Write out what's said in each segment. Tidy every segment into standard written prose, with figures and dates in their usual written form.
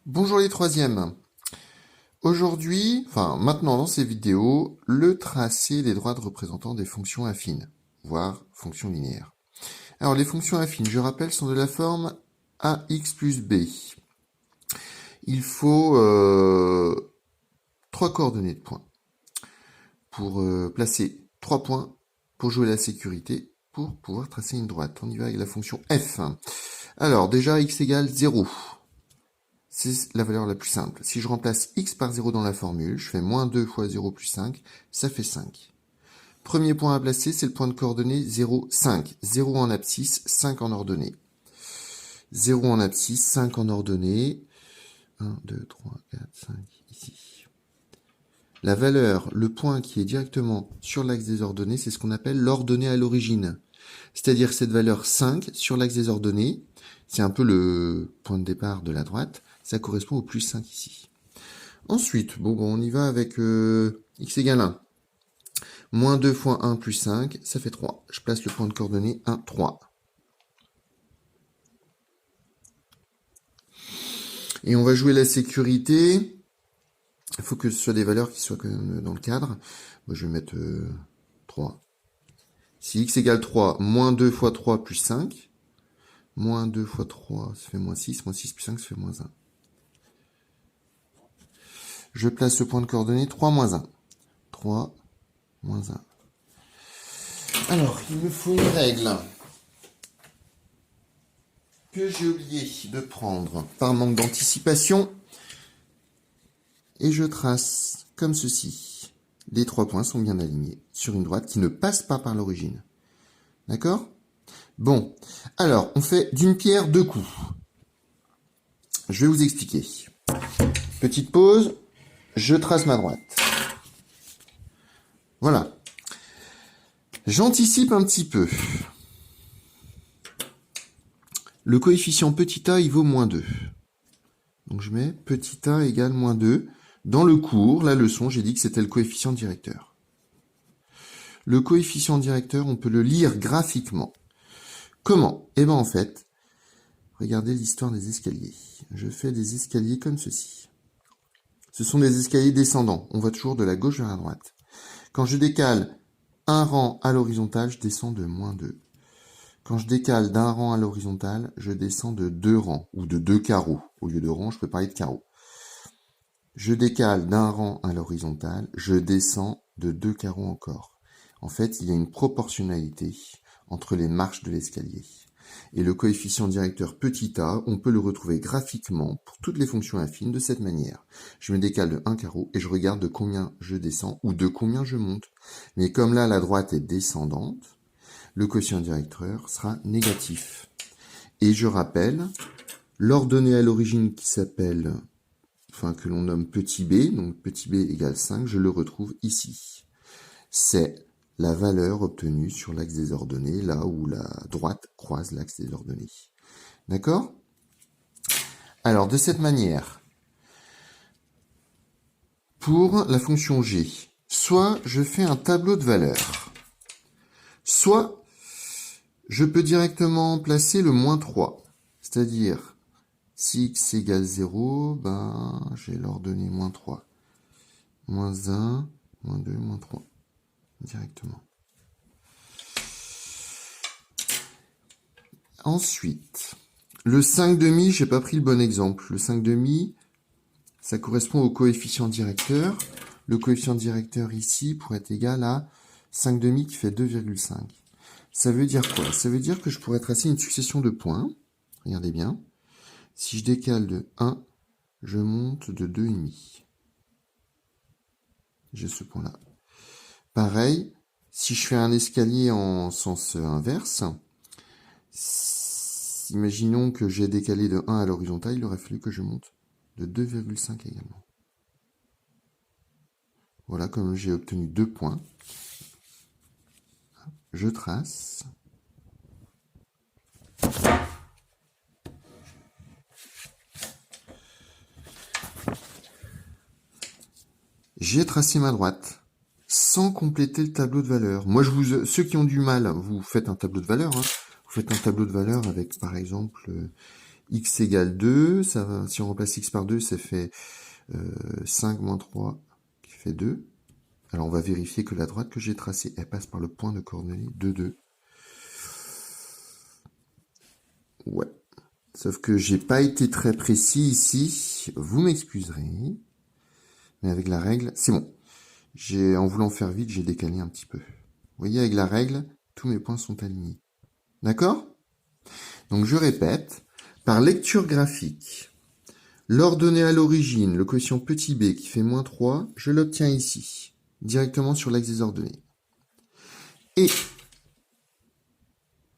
Bonjour les troisièmes. Aujourd'hui, maintenant dans ces vidéos, le tracé des droites représentant des fonctions affines, voire fonctions linéaires. Alors les fonctions affines, je rappelle, sont de la forme ax plus b. Il faut 3 coordonnées de points pour placer 3 points pour jouer la sécurité, pour pouvoir tracer une droite. On y va avec la fonction f. Alors déjà x égale 0. C'est la valeur la plus simple. Si je remplace x par 0 dans la formule, je fais moins 2 fois 0 plus 5, ça fait 5. Premier point à placer, c'est le point de coordonnée 0, 5. 0 en abscisse, 5 en ordonnée. 0 en abscisse, 5 en ordonnée. 1, 2, 3, 4, 5, ici. La valeur, le point qui est directement sur l'axe des ordonnées, c'est ce qu'on appelle l'ordonnée à l'origine. C'est-à-dire cette valeur 5 sur l'axe des ordonnées, c'est un peu le point de départ de la droite, ça correspond au plus 5 ici. Ensuite, on y va avec x égale 1. Moins 2 fois 1 plus 5, ça fait 3. Je place le point de coordonnée 1, 3. Et on va jouer la sécurité. Il faut que ce soit des valeurs qui soient quand même dans le cadre. Moi, je vais mettre 3. Si x égale 3, moins 2 fois 3 plus 5. Moins 2 fois 3, ça fait moins 6. Moins 6 plus 5, ça fait moins 1. Je place le point de coordonnée 3, moins 1. 3, moins 1. Alors, il me faut une règle que j'ai oublié de prendre par manque d'anticipation. Et je trace comme ceci. Les 3 points sont bien alignés sur une droite qui ne passe pas par l'origine. D'accord ? Bon, alors, on fait d'une pierre deux coups. Je vais vous expliquer. Petite pause, je trace ma droite. Voilà. J'anticipe un petit peu. Le coefficient petit a, il vaut moins 2. Donc je mets petit a égale moins 2. Dans le cours, la leçon, j'ai dit que c'était le coefficient directeur. Le coefficient directeur, on peut le lire graphiquement. Comment ? Eh bien en fait, regardez l'histoire des escaliers. Je fais des escaliers comme ceci. Ce sont des escaliers descendants. On va toujours de la gauche vers la droite. Quand je décale un rang à l'horizontale, je descends de moins 2. Quand je décale d'un rang à l'horizontale, je descends de 2 rangs, ou de 2 carreaux. Au lieu de rangs, je peux parler de carreaux. Je décale d'un rang à l'horizontale, je descends de 2 carreaux encore. En fait, il y a une proportionnalité entre les marches de l'escalier. Et le coefficient directeur petit a, on peut le retrouver graphiquement pour toutes les fonctions affines de cette manière. Je me décale de 1 carreau et je regarde de combien je descends ou de combien je monte. Mais comme là, la droite est descendante, le coefficient directeur sera négatif. Et je rappelle, l'ordonnée à l'origine qui s'appelle, que l'on nomme petit b, donc petit b égale 5, je le retrouve ici. C'est la valeur obtenue sur l'axe des ordonnées, là où la droite croise l'axe des ordonnées. D'accord ? Alors, de cette manière, pour la fonction g, soit je fais un tableau de valeurs, soit je peux directement placer le moins 3, c'est-à-dire si x égale 0, j'ai l'ordonnée moins 3. Moins 1, moins 2, moins 3. Directement. Ensuite, le 5 demi, j'ai pas pris le bon exemple. Le 5 demi, ça correspond au coefficient directeur. Le coefficient directeur ici pourrait être égal à 5 demi qui fait 2,5. Ça veut dire quoi? Ça veut dire que je pourrais tracer une succession de points. Regardez bien. Si je décale de 1, je monte de 2,5. J'ai ce point-là. Pareil, si je fais un escalier en sens inverse, imaginons que j'ai décalé de 1 à l'horizontale, il aurait fallu que je monte de 2,5 également. Voilà comme j'ai obtenu 2 points. Je trace. J'ai tracé ma droite sans compléter le tableau de valeurs. Moi, ceux qui ont du mal, vous faites un tableau de valeurs. Vous faites un tableau de valeurs avec, par exemple, x égale 2, ça va, si on remplace x par 2, ça fait 5 moins 3, qui fait 2. Alors on va vérifier que la droite que j'ai tracée, elle passe par le point de coordonnées 2, 2. Ouais. Sauf que j'ai pas été très précis ici. Vous m'excuserez. Mais avec la règle, c'est bon. En voulant faire vite, j'ai décalé un petit peu. Vous voyez, avec la règle, tous mes points sont alignés. D'accord? Donc je répète, par lecture graphique, l'ordonnée à l'origine, le coefficient petit b qui fait moins 3, je l'obtiens ici, directement sur l'axe des ordonnées. Et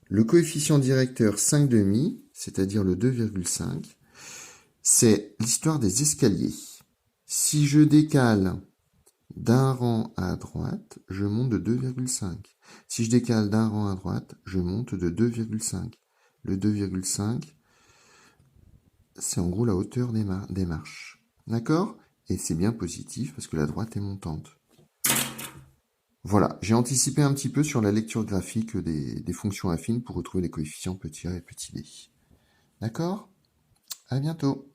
le coefficient directeur 5,5, c'est-à-dire le 2,5, c'est l'histoire des escaliers. Si je décale d'un rang à droite, je monte de 2,5. Si je décale d'un rang à droite, je monte de 2,5. Le 2,5, c'est en gros la hauteur des marches. D'accord? Et c'est bien positif parce que la droite est montante. Voilà, j'ai anticipé un petit peu sur la lecture graphique des fonctions affines pour retrouver les coefficients petit a et petit b. D'accord? À bientôt.